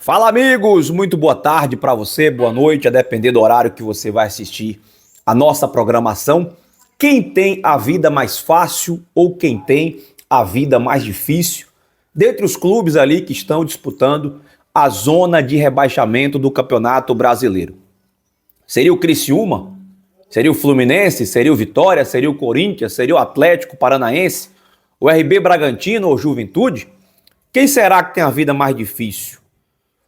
Fala, amigos, muito boa tarde para você, boa noite, a depender do horário que você vai assistir a nossa programação. Quem tem a vida mais fácil ou quem tem a vida mais difícil? Dentre os clubes ali que estão disputando a zona de rebaixamento do Campeonato Brasileiro. Seria o Criciúma? Seria o Fluminense? Seria o Vitória? Seria o Corinthians? Seria o Atlético Paranaense? O RB Bragantino ou Juventude? Quem será que tem a vida mais difícil?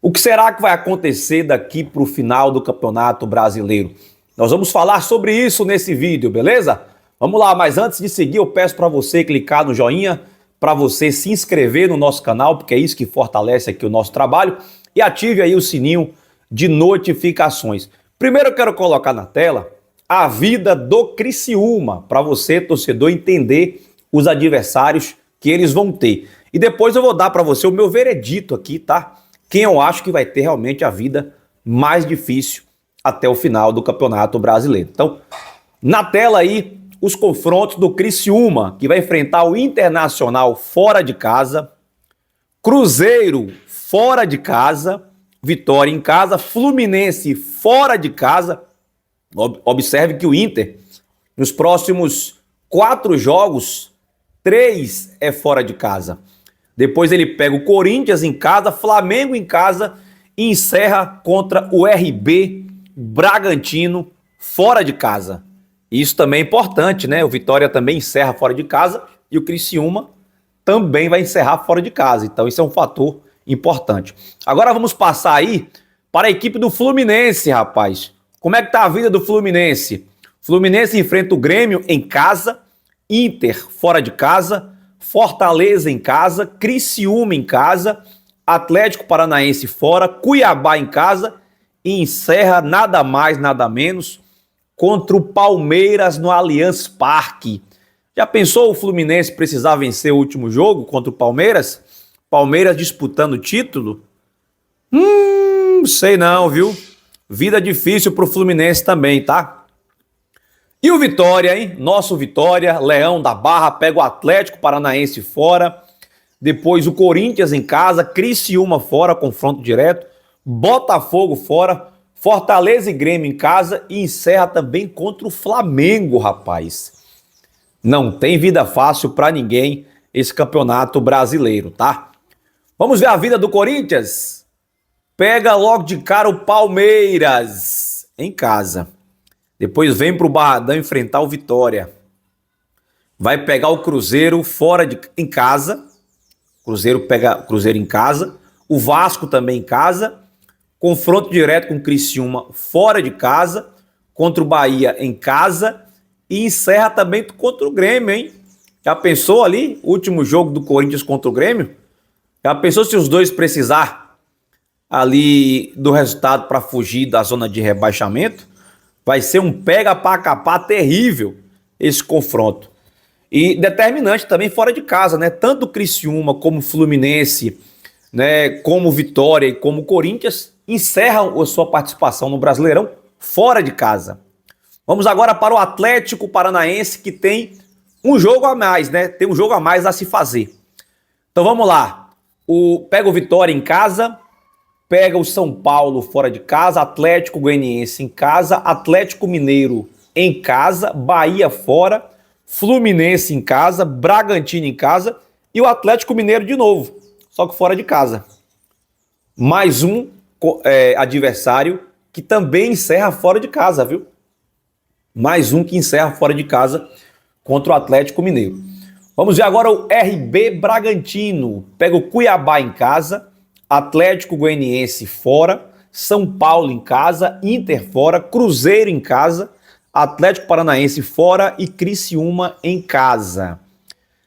O que será que vai acontecer daqui para o final do Campeonato Brasileiro? Nós vamos falar sobre isso nesse vídeo, beleza? Vamos lá, mas antes de seguir, eu peço para você clicar no joinha, para você se inscrever no nosso canal, porque é isso que fortalece aqui o nosso trabalho, e ative aí o sininho de notificações. Primeiro eu quero colocar na tela a vida do Criciúma, para você, torcedor, entender os adversários que eles vão ter. E depois eu vou dar para você o meu veredito aqui, tá? Quem eu acho que vai ter realmente a vida mais difícil até o final do Campeonato Brasileiro. Então, na tela aí, os confrontos do Criciúma, que vai enfrentar o Internacional fora de casa, Cruzeiro fora de casa, Vitória em casa, Fluminense fora de casa. Observe que o Inter, nos próximos 4 jogos, 3 é fora de casa. Depois ele pega o Corinthians em casa, Flamengo em casa e encerra contra o RB Bragantino fora de casa. Isso também é importante, né? O Vitória também encerra fora de casa e o Criciúma também vai encerrar fora de casa. Então isso é um fator importante. Agora vamos passar aí para a equipe do Fluminense, rapaz. Como é que tá a vida do Fluminense? Fluminense enfrenta o Grêmio em casa, Inter fora de casa, Fortaleza em casa, Criciúma em casa, Atlético Paranaense fora, Cuiabá em casa e encerra nada mais, nada menos contra o Palmeiras no Allianz Parque. Já pensou o Fluminense precisar vencer o último jogo contra o Palmeiras? Palmeiras disputando o título? Sei não, viu? Vida difícil pro Fluminense também, tá? E o Vitória, hein? Nosso Vitória, Leão da Barra, pega o Atlético Paranaense fora, depois o Corinthians em casa, Criciúma fora, confronto direto, Botafogo fora, Fortaleza e Grêmio em casa e encerra também contra o Flamengo, rapaz. Não tem vida fácil pra ninguém esse Campeonato Brasileiro, tá? Vamos ver a vida do Corinthians? Pega logo de cara o Palmeiras em casa. Depois vem para o Barradão enfrentar o Vitória. Vai pegar o Cruzeiro em casa. Cruzeiro pega o Cruzeiro em casa. O Vasco também em casa. Confronto direto com o Criciúma fora de casa. Contra o Bahia em casa. E encerra também contra o Grêmio, hein? Já pensou ali? O último jogo do Corinthians contra o Grêmio? Já pensou se os dois precisar ali do resultado para fugir da zona de rebaixamento? Vai ser um pega pra capar terrível esse confronto. E determinante também fora de casa, né? Tanto o Criciúma como o Fluminense, né, como o Vitória e como o Corinthians encerram a sua participação no Brasileirão fora de casa. Vamos agora para o Atlético Paranaense, que tem um jogo a mais, né? Tem um jogo a mais a se fazer. Então vamos lá. Pega o Vitória em casa, pega o São Paulo fora de casa, Atlético Goianiense em casa, Atlético Mineiro em casa, Bahia fora, Fluminense em casa, Bragantino em casa e o Atlético Mineiro de novo, só que fora de casa. Mais um adversário que também encerra fora de casa, viu? Mais um que encerra fora de casa contra o Atlético Mineiro. Vamos ver agora o RB Bragantino. Pega o Cuiabá em casa, Atlético Goianiense fora, São Paulo em casa, Inter fora, Cruzeiro em casa, Atlético Paranaense fora e Criciúma em casa.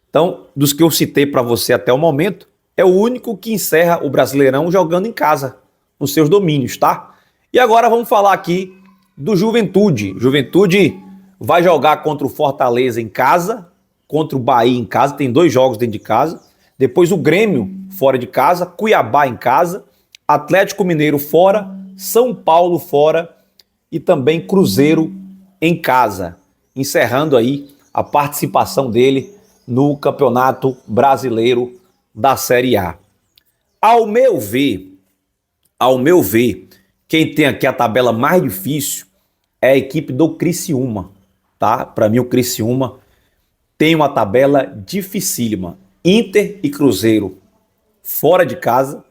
Então, dos que eu citei para você até o momento, é o único que encerra o Brasileirão jogando em casa, nos seus domínios, tá? E agora vamos falar aqui do Juventude. Juventude vai jogar contra o Fortaleza em casa, contra o Bahia em casa, tem 2 jogos dentro de casa. Depois o Grêmio fora de casa, Cuiabá em casa, Atlético Mineiro fora, São Paulo fora e também Cruzeiro em casa, encerrando aí a participação dele no Campeonato Brasileiro da Série A. Ao meu ver, Ao meu ver, quem tem aqui a tabela mais difícil é a equipe do Criciúma, tá? Para mim o Criciúma tem uma tabela dificílima. Inter e Cruzeiro fora de casa,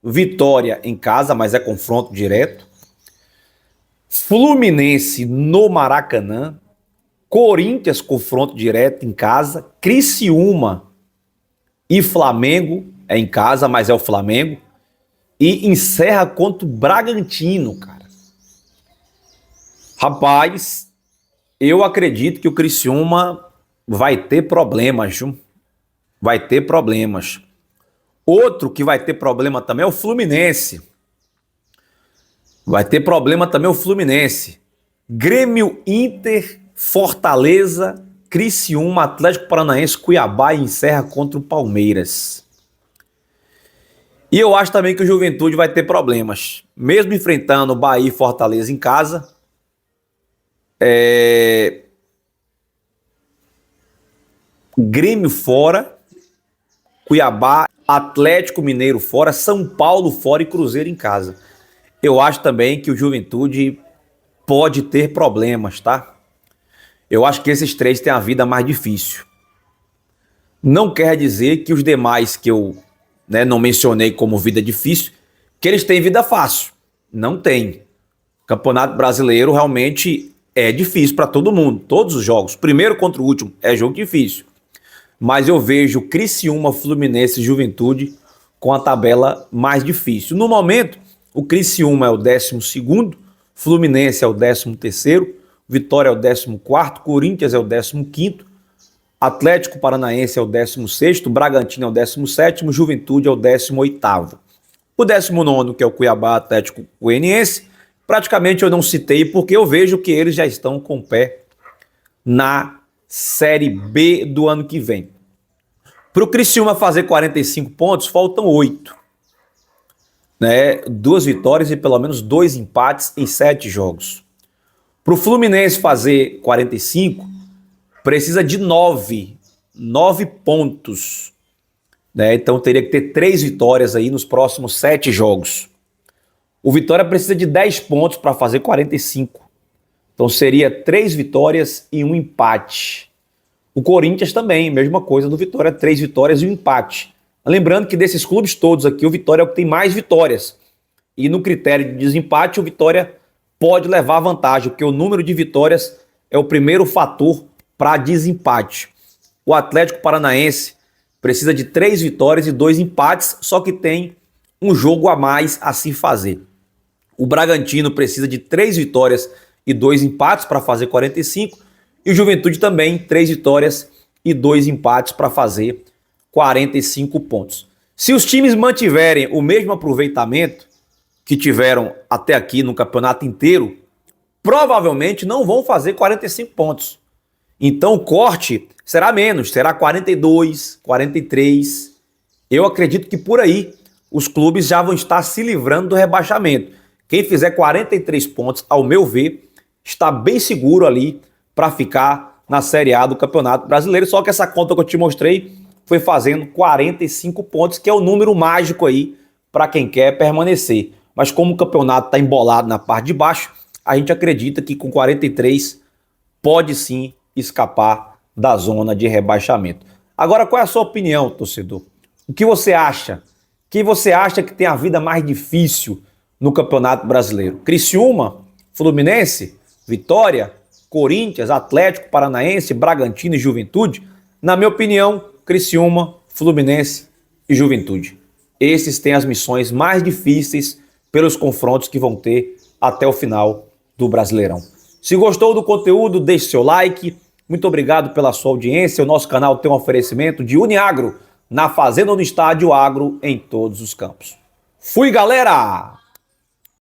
Vitória em casa, mas é confronto direto, Fluminense no Maracanã, Corinthians confronto direto em casa, Criciúma e Flamengo é em casa, mas é o Flamengo, e encerra contra o Bragantino, cara. Rapaz, eu acredito que o Criciúma vai ter problemas, viu? Vai ter problemas. Outro que vai ter problema também é o Fluminense. Vai ter problema também o Fluminense. Grêmio, Inter, Fortaleza, Criciúma, Atlético Paranaense, Cuiabá e encerra contra o Palmeiras. E eu acho também que o Juventude vai ter problemas. Mesmo enfrentando Bahia e Fortaleza em casa, Grêmio fora, Cuiabá, Atlético Mineiro fora, São Paulo fora e Cruzeiro em casa. Eu acho também que o Juventude pode ter problemas, tá? Eu acho que esses três têm a vida mais difícil. Não quer dizer que os demais que eu não mencionei como vida difícil, que eles têm vida fácil. Não tem. O Campeonato Brasileiro realmente é difícil para todo mundo. Todos os jogos, primeiro contra o último, é jogo difícil. Mas eu vejo Criciúma, Fluminense e Juventude com a tabela mais difícil. No momento, o Criciúma é o 12º, Fluminense é o 13º, Vitória é o 14º, Corinthians é o 15º, Atlético Paranaense é o 16º, Bragantino é o 17º, Juventude é o 18º. O 19º, que é o Cuiabá Atlético Goianiense, praticamente eu não citei porque eu vejo que eles já estão com o pé na Série B do ano que vem. Para o Criciúma fazer 45 pontos, faltam 8. 2 vitórias e pelo menos 2 empates em 7 jogos. Para o Fluminense fazer 45, precisa de 9 pontos. Então teria que ter 3 vitórias aí nos próximos 7 jogos. O Vitória precisa de 10 pontos para fazer 45. Então seria 3 vitórias e 1 empate. O Corinthians também, mesma coisa do Vitória, 3 vitórias e 1 empate. Lembrando que desses clubes todos aqui, o Vitória é o que tem mais vitórias. E no critério de desempate, o Vitória pode levar vantagem, porque o número de vitórias é o primeiro fator para desempate. O Atlético Paranaense precisa de 3 vitórias e 2 empates, só que tem um jogo a mais a se fazer. O Bragantino precisa de 3 vitórias e 2 empates para fazer 45, e o Juventude também 3 vitórias e 2 empates para fazer 45 pontos. Se os times mantiverem o mesmo aproveitamento que tiveram até aqui no campeonato inteiro, provavelmente não vão fazer 45 pontos. Então o corte será menos, será 42, 43. Eu acredito que por aí os clubes já vão estar se livrando do rebaixamento. Quem fizer 43 pontos, ao meu ver, está bem seguro ali para ficar na Série A do Campeonato Brasileiro. Só que essa conta que eu te mostrei foi fazendo 45 pontos, que é o número mágico aí para quem quer permanecer. Mas como o campeonato está embolado na parte de baixo, a gente acredita que com 43 pode sim escapar da zona de rebaixamento. Agora, qual é a sua opinião, torcedor? O que você acha? Quem você acha que tem a vida mais difícil no Campeonato Brasileiro? Criciúma, Fluminense, Vitória, Corinthians, Atlético Paranaense, Bragantino e Juventude? Na minha opinião, Criciúma, Fluminense e Juventude. Esses têm as missões mais difíceis pelos confrontos que vão ter até o final do Brasileirão. Se gostou do conteúdo, deixe seu like. Muito obrigado pela sua audiência. O nosso canal tem um oferecimento de Uniagro, na fazenda ou no estádio, agro em todos os campos. Fui, galera!